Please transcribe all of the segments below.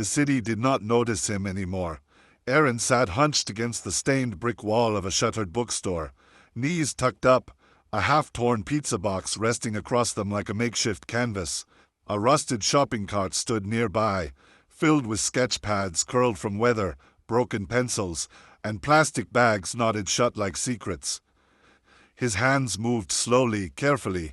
The city did not notice him anymore. Aaron sat hunched against the stained brick wall of a shuttered bookstore, knees tucked up, a half-torn pizza box resting across them like a makeshift canvas. A rusted shopping cart stood nearby, filled with sketch pads curled from weather, broken pencils, and plastic bags knotted shut like secrets. His hands moved slowly, carefully,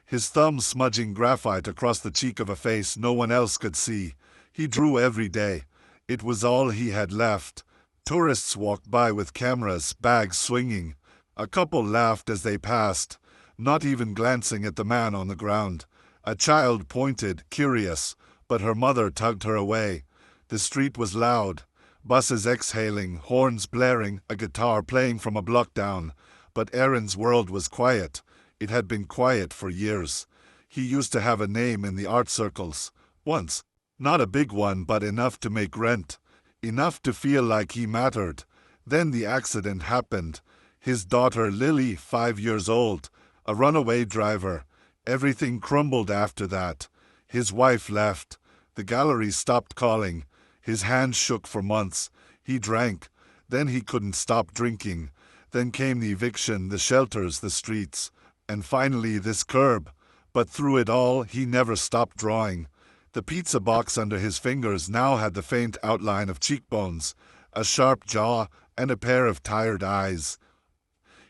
his thumb smudging graphite across the cheek of a face no one else could see. He drew every day. It was all he had left. Tourists walked by with cameras, bags swinging. A couple laughed as they passed, not even glancing at the man on the ground. A child pointed, curious, but her mother tugged her away. The street was loud, buses exhaling, horns blaring, a guitar playing from a block down. But Aaron's world was quiet. It had been quiet for years. He used to have a name in the art circles. Once. Not a big one, but enough to make rent. Enough to feel like he mattered. Then the accident happened. His daughter Lily, 5 years old, a runaway driver. Everything crumbled after that. His wife left. The gallery stopped calling. His hands shook for months. He drank. Then he couldn't stop drinking. Then came the eviction, the shelters, the streets, and finally this curb. But through it all, he never stopped drawing. The pizza box under his fingers now had the faint outline of cheekbones, a sharp jaw, and a pair of tired eyes.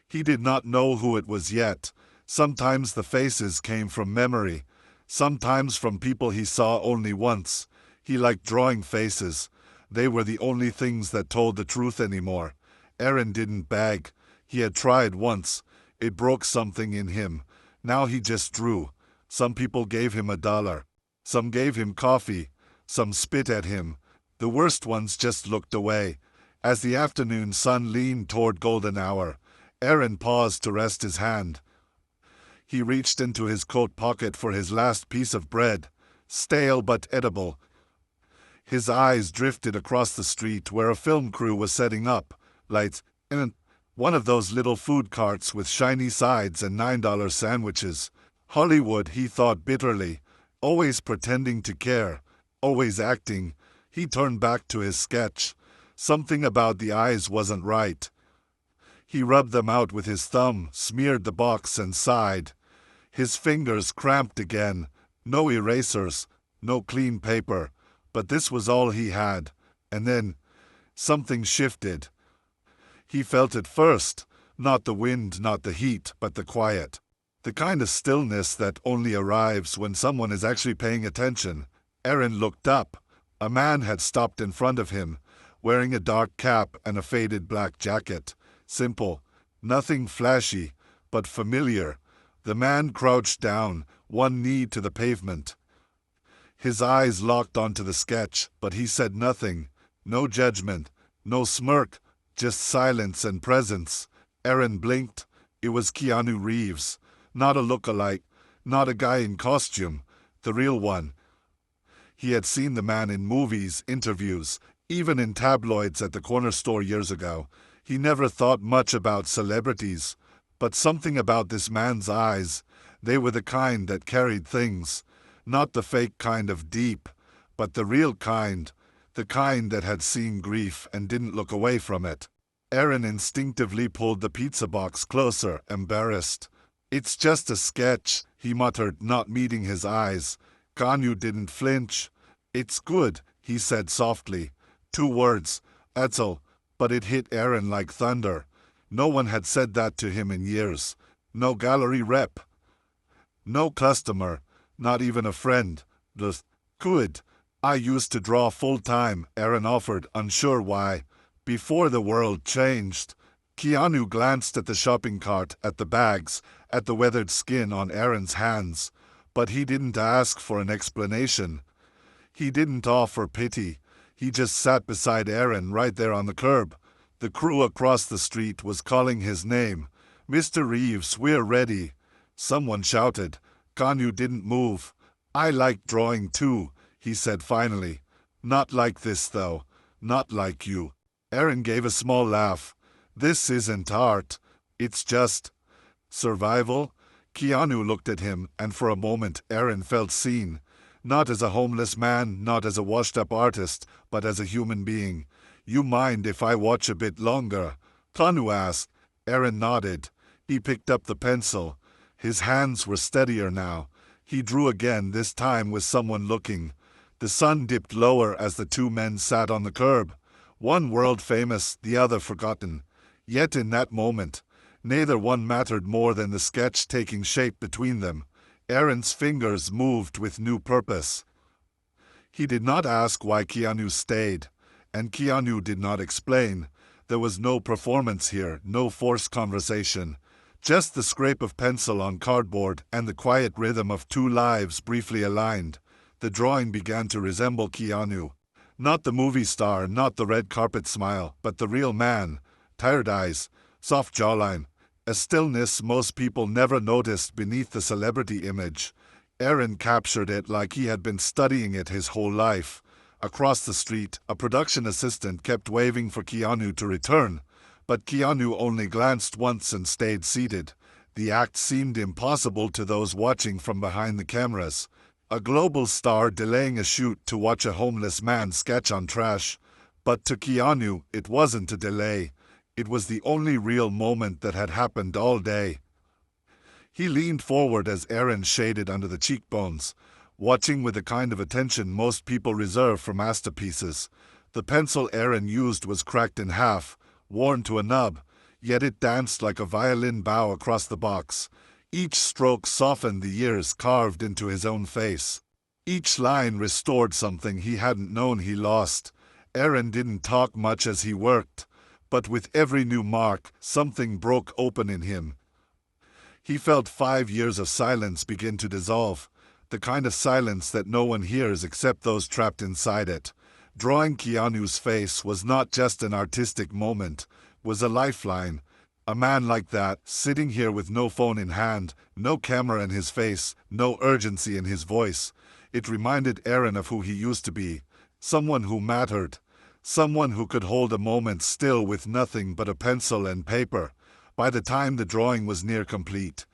He did not know who it was yet. Sometimes the faces came from memory, sometimes from people he saw only once. He liked drawing faces. They were the only things that told the truth anymore. Aaron didn't beg. He had tried once. It broke something in him. Now he just drew. Some people gave him $1. Some gave him coffee. Some spit at him. The worst ones just looked away. As the afternoon sun leaned toward golden hour, Aaron paused to rest his hand. He reached into his coat pocket for his last piece of bread, stale but edible. His eyes drifted across the street where a film crew was setting up lights in one of those little food carts with shiny sides and $9 sandwiches. Hollywood, he thought bitterly, always pretending to care, always acting. He turned back to his sketch. Something about the eyes wasn't right. He rubbed them out with his thumb, smeared the box, and sighed. His fingers cramped again. No erasers, no clean paper. But this was all he had. And then something shifted. He felt it first. Not the wind, not the heat, but the quiet. The kind of stillness that only arrives when someone is actually paying attention. Aaron looked up. A man had stopped in front of him, wearing a dark cap and a faded black jacket. Simple, nothing flashy, but familiar. The man crouched down, one knee to the pavement. His eyes locked onto the sketch, but he said nothing. No judgment, no smirk, just silence and presence. Aaron blinked. It was Keanu Reeves. Not a look-alike, not a guy in costume, the real one. He had seen the man in movies, interviews, even in tabloids at the corner store years ago. He never thought much about celebrities, but something about this man's eyes, they were the kind that carried things. Not the fake kind of deep, but the real kind, the kind that had seen grief and didn't look away from it. Aaron instinctively pulled the pizza box closer, embarrassed. "It's just a sketch," he muttered, not meeting his eyes. Keanu didn't flinch. "It's good," he said softly. 2 words, that's all, but it hit Aaron like thunder. No one had said that to him in years. No gallery rep. No customer. Not even a friend. Just, "Good. I used to draw full-time," Aaron offered, unsure why. Before the world changed. Keanu glanced at the shopping cart, at the bags, at the weathered skin on Aaron's hands. But he didn't ask for an explanation. He didn't offer pity. He just sat beside Aaron right there on the curb. The crew across the street was calling his name. "Mr. Reeves, we're ready." Someone shouted. Keanu didn't move. "I like drawing too," he said finally. "Not like this though. Not like you." Aaron gave a small laugh. "This isn't art. It's just survival." Keanu looked at him, and for a moment Aaron felt seen. Not as a homeless man, not as a washed-up artist, but as a human being. You mind if I watch a bit longer? Keanu asked. Aaron nodded. He picked up the pencil. His hands were steadier now. He drew again, this time with someone looking. The sun dipped lower as the two men sat on the curb. One world-famous, the other forgotten. Yet in that moment, neither one mattered more than the sketch taking shape between them. Aaron's fingers moved with new purpose. He did not ask why Keanu stayed, and Keanu did not explain. There was no performance here, no forced conversation. Just the scrape of pencil on cardboard and the quiet rhythm of two lives briefly aligned. The drawing began to resemble Keanu. Not the movie star, not the red carpet smile, but the real man. Tired eyes, soft jawline, a stillness most people never noticed beneath the celebrity image. Aaron captured it like he had been studying it his whole life. Across the street, a production assistant kept waving for Keanu to return, but Keanu only glanced once and stayed seated. The act seemed impossible to those watching from behind the cameras. A global star delaying a shoot to watch a homeless man sketch on trash. But to Keanu, it wasn't a delay. It was the only real moment that had happened all day. He leaned forward as Aaron shaded under the cheekbones, watching with the kind of attention most people reserve for masterpieces. The pencil Aaron used was cracked in half, worn to a nub, yet it danced like a violin bow across the box. Each stroke softened the years carved into his own face. Each line restored something he hadn't known he lost. Aaron didn't talk much as he worked, but with every new mark, something broke open in him. He felt 5 years of silence begin to dissolve, the kind of silence that no one hears except those trapped inside it. Drawing Keanu's face was not just an artistic moment, was a lifeline. A man like that, sitting here with no phone in hand, no camera in his face, no urgency in his voice. It reminded Aaron of who he used to be. Someone who mattered. Someone who could hold a moment still with nothing but a pencil and paper. By the time the drawing was near complete,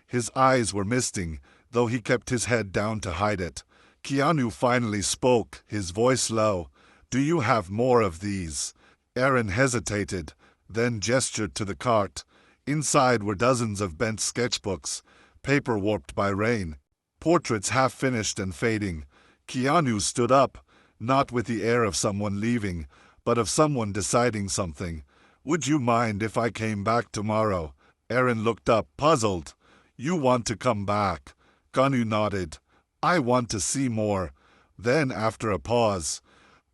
his eyes were misting, though he kept his head down to hide it. Keanu finally spoke, his voice low. "Do you have more of these?" Aaron hesitated, then gestured to the cart. Inside were dozens of bent sketchbooks, paper warped by rain, portraits half finished and fading. Keanu stood up, not with the air of someone leaving, but of someone deciding something. "Would you mind if I came back tomorrow?" Aaron looked up, puzzled. "You want to come back?" Keanu nodded. "I want to see more." Then, after a pause,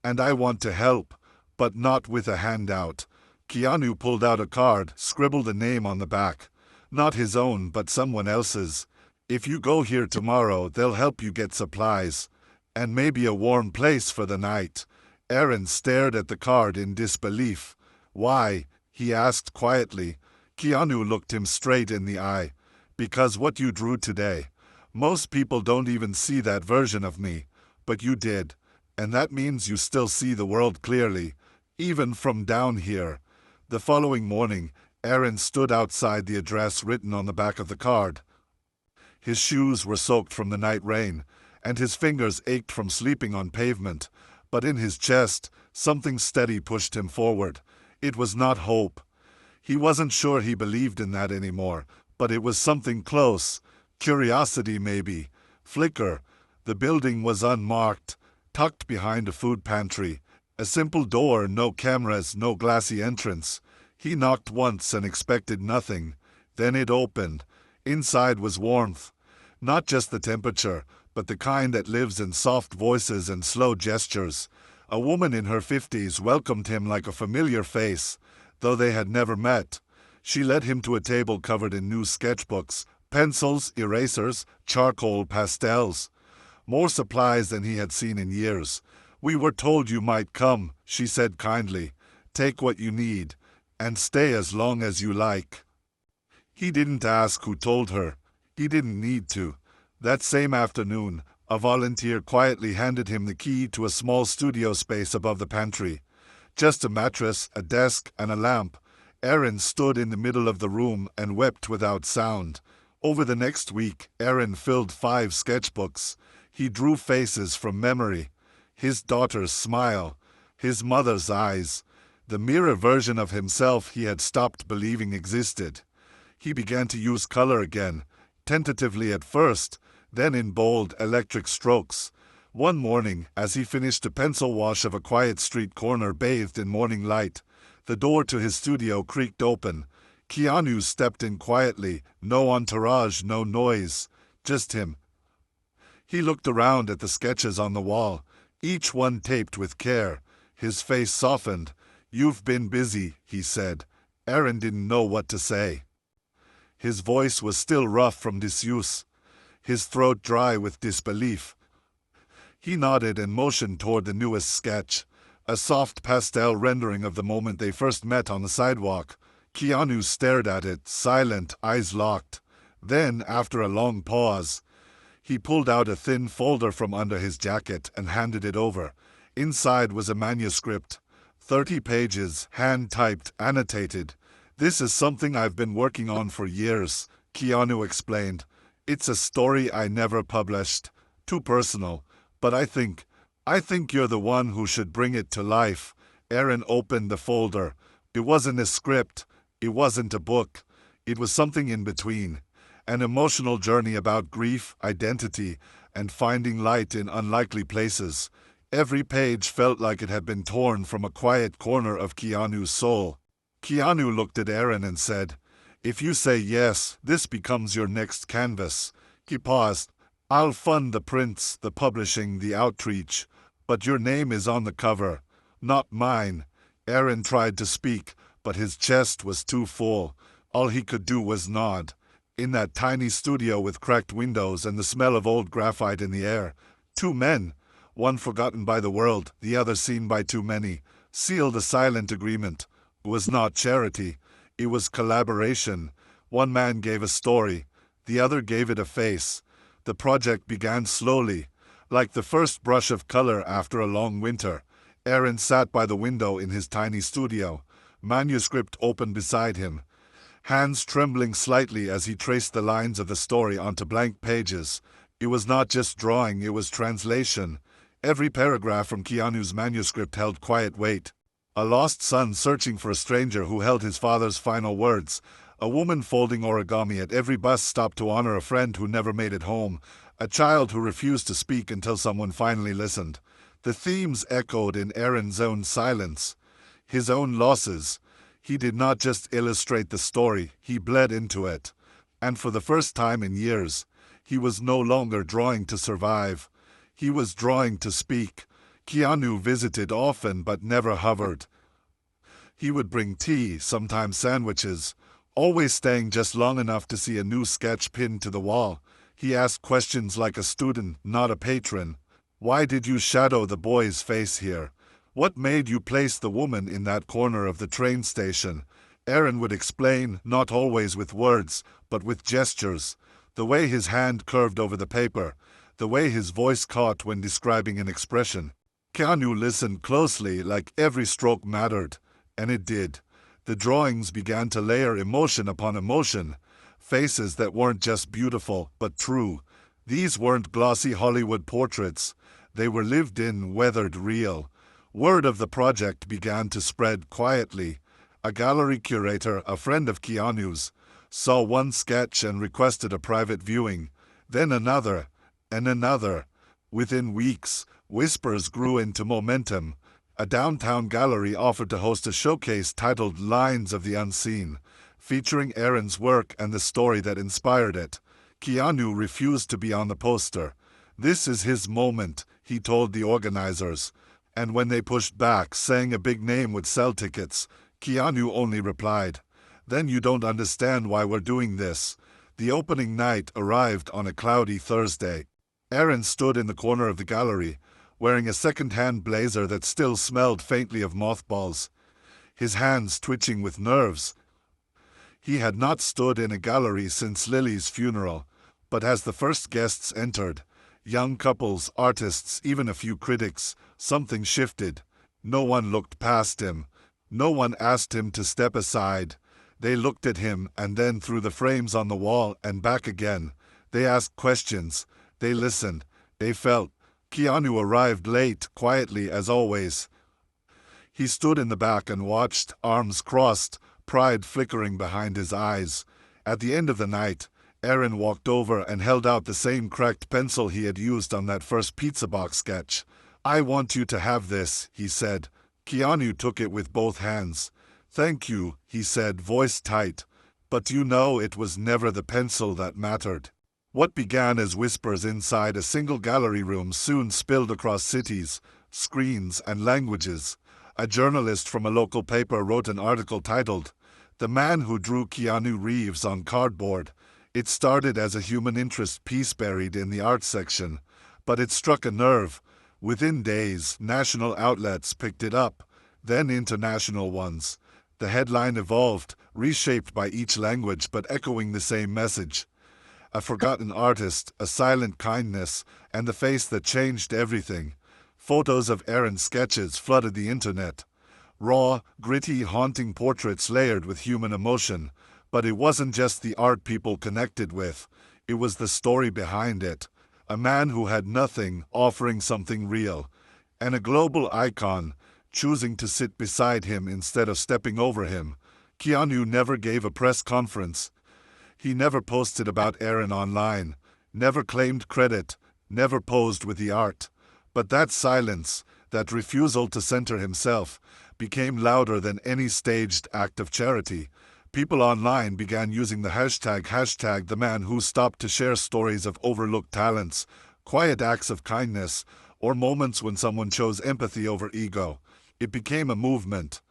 "And I want to help, but not with a handout." Keanu pulled out a card, scribbled a name on the back. Not his own, but someone else's. "If you go here tomorrow, they'll help you get supplies. And maybe a warm place for the night." Aaron stared at the card in disbelief. "Why?" he asked quietly. Keanu looked him straight in the eye. "Because what you drew today. Most people don't even see that version of me, but you did. And that means you still see the world clearly, even from down here." The following morning, Aaron stood outside the address written on the back of the card. His shoes were soaked from the night rain, and his fingers ached from sleeping on pavement. But in his chest, something steady pushed him forward. It was not hope. He wasn't sure he believed in that anymore, but it was something close. Curiosity, maybe. Flicker. The building was unmarked, tucked behind a food pantry. A simple door, no cameras, no glassy entrance. He knocked once and expected nothing. Then it opened. Inside was warmth. Not just the temperature, but the kind that lives in soft voices and slow gestures. A woman in her 50s welcomed him like a familiar face, though they had never met. She led him to a table covered in new sketchbooks, pencils, erasers, charcoal, pastels. More supplies than he had seen in years. "We were told you might come," she said kindly. "Take what you need, and stay as long as you like." He didn't ask who told her. He didn't need to. That same afternoon, a volunteer quietly handed him the key to a small studio space above the pantry. Just a mattress, a desk, and a lamp. Aaron stood in the middle of the room and wept without sound. Over the next week, Aaron filled 5 sketchbooks. He drew faces from memory. His daughter's smile, his mother's eyes, the mirror version of himself he had stopped believing existed. He began to use color again, tentatively at first, then in bold, electric strokes. One morning, as he finished a pencil wash of a quiet street corner bathed in morning light, the door to his studio creaked open. Keanu stepped in quietly, no entourage, no noise, just him. He looked around at the sketches on the wall, each one taped with care. His face softened. "You've been busy," he said. Aaron didn't know what to say. His voice was still rough from disuse, his throat dry with disbelief. He nodded and motioned toward the newest sketch, a soft pastel rendering of the moment they first met on the sidewalk. Keanu stared at it, silent, eyes locked. Then, after a long pause, he pulled out a thin folder from under his jacket and handed it over. Inside was a manuscript, 30 pages, hand-typed, annotated. "This is something I've been working on for years," Keanu explained. "It's a story I never published. Too personal. But I think you're the one who should bring it to life." Aaron opened the folder. It wasn't a script. It wasn't a book. It was something in between. An emotional journey about grief, identity, and finding light in unlikely places. Every page felt like it had been torn from a quiet corner of Keanu's soul. Keanu looked at Aaron and said, "If you say yes, this becomes your next canvas." He paused. "I'll fund the prints, the publishing, the outreach, but your name is on the cover, not mine." Aaron tried to speak, but his chest was too full. All he could do was nod. In that tiny studio with cracked windows and the smell of old graphite in the air, two men, one forgotten by the world, the other seen by too many, sealed a silent agreement. It was not charity. It was collaboration. One man gave a story. The other gave it a face. The project began slowly, like the first brush of color after a long winter. Aaron sat by the window in his tiny studio, manuscript open beside him, hands trembling slightly as he traced the lines of the story onto blank pages. It was not just drawing, it was translation. Every paragraph from Keanu's manuscript held quiet weight. A lost son searching for a stranger who held his father's final words. A woman folding origami at every bus stop to honor a friend who never made it home. A child who refused to speak until someone finally listened. The themes echoed in Aaron's own silence, his own losses. He did not just illustrate the story, he bled into it. And for the first time in years, he was no longer drawing to survive. He was drawing to speak. Keanu visited often but never hovered. He would bring tea, sometimes sandwiches, always staying just long enough to see a new sketch pinned to the wall. He asked questions like a student, not a patron. "Why did you shadow the boy's face here? What made you place the woman in that corner of the train station?" Aaron would explain, not always with words, but with gestures. The way his hand curved over the paper, the way his voice caught when describing an expression. Keanu listened closely, like every stroke mattered, and it did. The drawings began to layer emotion upon emotion, faces that weren't just beautiful, but true. These weren't glossy Hollywood portraits. They were lived in, weathered, real. Word of the project began to spread quietly. A gallery curator, a friend of Keanu's, saw one sketch and requested a private viewing. Then another, and another. Within weeks, whispers grew into momentum. A downtown gallery offered to host a showcase titled Lines of the Unseen, featuring Aaron's work and the story that inspired it. Keanu refused to be on the poster. "This is his moment," he told the organizers. And when they pushed back, saying a big name would sell tickets, Keanu only replied, "Then you don't understand why we're doing this." The opening night arrived on a cloudy Thursday. Aaron stood in the corner of the gallery, wearing a second-hand blazer that still smelled faintly of mothballs, his hands twitching with nerves. He had not stood in a gallery since Lily's funeral, but as the first guests entered, young couples, artists, even a few critics, something shifted. No one looked past him. No one asked him to step aside. They looked at him and then through the frames on the wall and back again. They asked questions. They listened. They felt. Keanu arrived late, quietly as always. He stood in the back and watched, arms crossed, pride flickering behind his eyes. At the end of the night, Aaron walked over and held out the same cracked pencil he had used on that first pizza box sketch. "I want you to have this," he said. Keanu took it with both hands. "Thank you," he said, voice tight. But you know, it was never the pencil that mattered. What began as whispers inside a single gallery room soon spilled across cities, screens, and languages. A journalist from a local paper wrote an article titled, "The Man Who Drew Keanu Reeves on Cardboard." It started as a human interest piece buried in the arts section, but it struck a nerve. Within days, national outlets picked it up, then international ones. The headline evolved, reshaped by each language but echoing the same message. A forgotten artist, a silent kindness, and the face that changed everything. Photos of Aaron's sketches flooded the internet. Raw, gritty, haunting portraits layered with human emotion. But it wasn't just the art people connected with. It was the story behind it. A man who had nothing, offering something real. And a global icon, choosing to sit beside him instead of stepping over him. Keanu never gave a press conference. He never posted about Aaron online, never claimed credit, never posed with the art. But that silence, that refusal to center himself, became louder than any staged act of charity. People online began using the hashtag the man who stopped to share stories of overlooked talents, quiet acts of kindness, or moments when someone chose empathy over ego. It became a movement.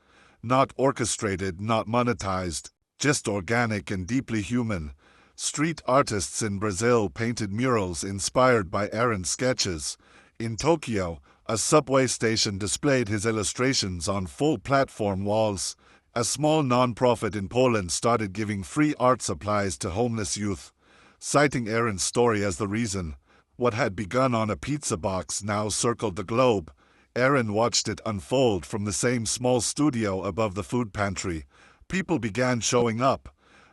Not orchestrated, not monetized, just organic and deeply human. Street artists in Brazil painted murals inspired by Aaron's sketches. In Tokyo, a subway station displayed his illustrations on full platform walls. A small non-profit in Poland started giving free art supplies to homeless youth, citing Aaron's story as the reason. What had begun on a pizza box now circled the globe. Aaron watched it unfold from the same small studio above the food pantry. People began showing up.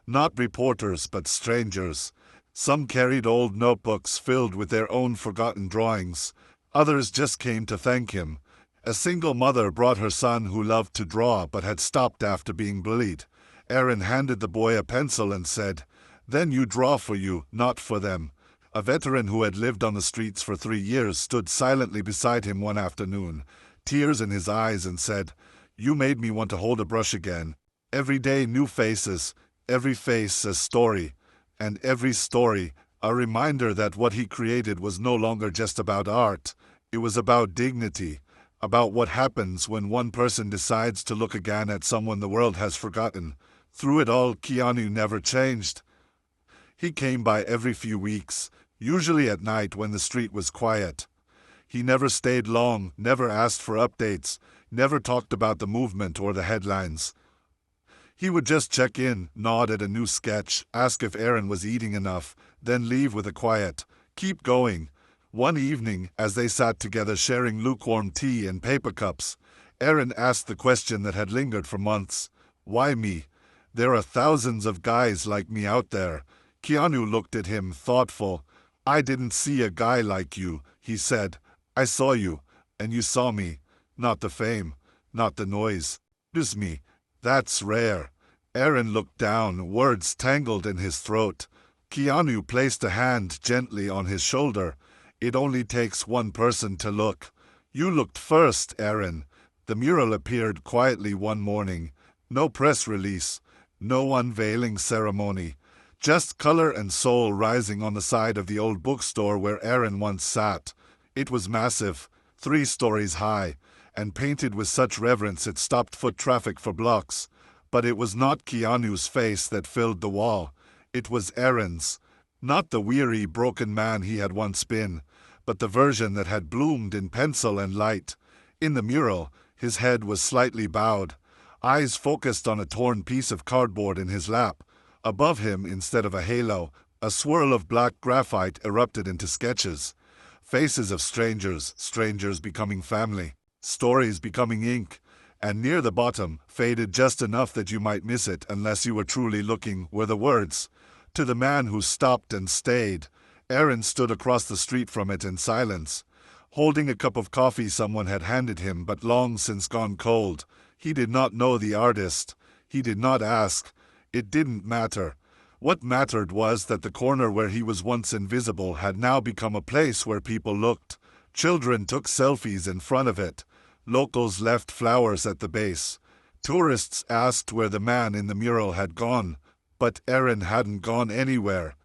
Not reporters, but strangers. Some carried old notebooks filled with their own forgotten drawings. Others just came to thank him. A single mother brought her son who loved to draw but had stopped after being bullied. Aaron handed the boy a pencil and said, "Then you draw for you, not for them." A veteran who had lived on the streets for 3 years stood silently beside him one afternoon, tears in his eyes, and said, "You made me want to hold a brush again." Every day new faces, every face a story, and every story a reminder that what he created was no longer just about art. It was about dignity, about what happens when one person decides to look again at someone the world has forgotten. Through it all, Keanu never changed. He came by every few weeks, usually at night when the street was quiet. He never stayed long, never asked for updates, never talked about the movement or the headlines. He would just check in, nod at a new sketch, ask if Aaron was eating enough, then leave with a quiet, "Keep going." One evening, as they sat together sharing lukewarm tea and paper cups, Aaron asked the question that had lingered for months. "Why me? There are thousands of guys like me out there." Keanu looked at him, thoughtful. "I didn't see a guy like you," he said. "I saw you, and you saw me. Not the fame, not the noise. Just me. That's rare." Aaron looked down, words tangled in his throat. Keanu placed a hand gently on his shoulder. "It only takes one person to look. You looked first, Aaron." The mural appeared quietly one morning. No press release, no unveiling ceremony. Just color and soul rising on the side of the old bookstore where Aaron once sat. It was massive, 3 stories high, and painted with such reverence it stopped foot traffic for blocks. But it was not Keanu's face that filled the wall. It was Aaron's. Not the weary, broken man he had once been, but the version that had bloomed in pencil and light. In the mural, his head was slightly bowed, eyes focused on a torn piece of cardboard in his lap. Above him, instead of a halo, a swirl of black graphite erupted into sketches. Faces of strangers, strangers becoming family, stories becoming ink, and near the bottom, faded just enough that you might miss it unless you were truly looking, were the words, "To the man who stopped and stayed." Aaron stood across the street from it in silence, holding a cup of coffee someone had handed him but long since gone cold. He did not know the artist. He did not ask. It didn't matter. What mattered was that the corner where he was once invisible had now become a place where people looked. Children took selfies in front of it. Locals left flowers at the base. Tourists asked where the man in the mural had gone, but Aaron hadn't gone anywhere.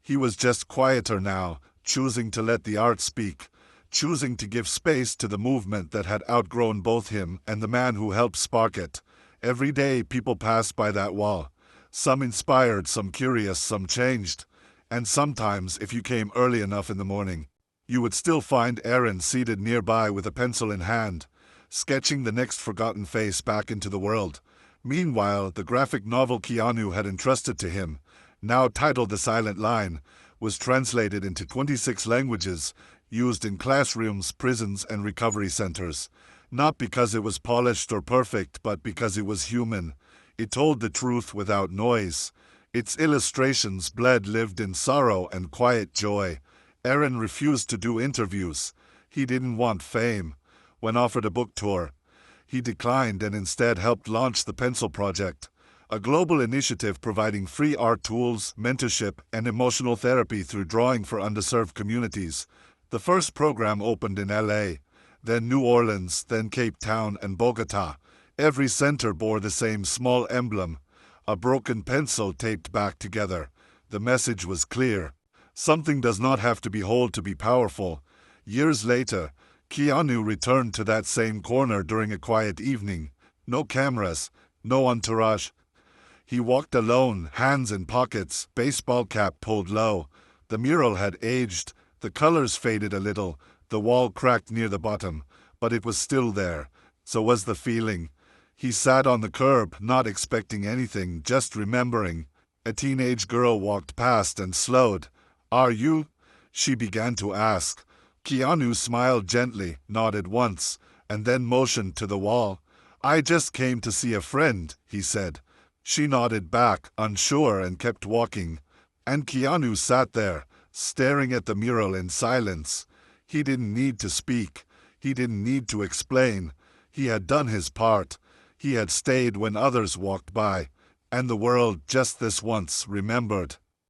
He was just quieter now, choosing to let the art speak, choosing to give space to the movement that had outgrown both him and the man who helped spark it. Every day people passed by that wall. Some inspired, some curious, some changed. And sometimes, if you came early enough in the morning, you would still find Aaron seated nearby with a pencil in hand, sketching the next forgotten face back into the world. Meanwhile, the graphic novel Keanu had entrusted to him, now titled The Silent Line, was translated into 26 languages, used in classrooms, prisons, and recovery centers. Not because it was polished or perfect, but because it was human. It told the truth without noise. Its illustrations bled lived in sorrow and quiet joy. Aaron refused to do interviews. He didn't want fame. When offered a book tour, he declined and instead helped launch the Pencil Project, a global initiative providing free art tools, mentorship, and emotional therapy through drawing for underserved communities. The first program opened in LA, then New Orleans, then Cape Town and Bogota. Every center bore the same small emblem, a broken pencil taped back together. The message was clear. Something does not have to be whole to be powerful. Years later, Keanu returned to that same corner during a quiet evening. No cameras, no entourage. He walked alone, hands in pockets, baseball cap pulled low. The mural had aged, the colors faded a little, the wall cracked near the bottom, but it was still there. So was the feeling. He sat on the curb, not expecting anything, just remembering. A teenage girl walked past and slowed. "Are you?" she began to ask. Keanu smiled gently, nodded once, and then motioned to the wall. "I just came to see a friend," he said. She nodded back, unsure, and kept walking. And Keanu sat there, staring at the mural in silence. He didn't need to speak. He didn't need to explain. He had done his part. He had stayed when others walked by. And the world, just this once, remembered.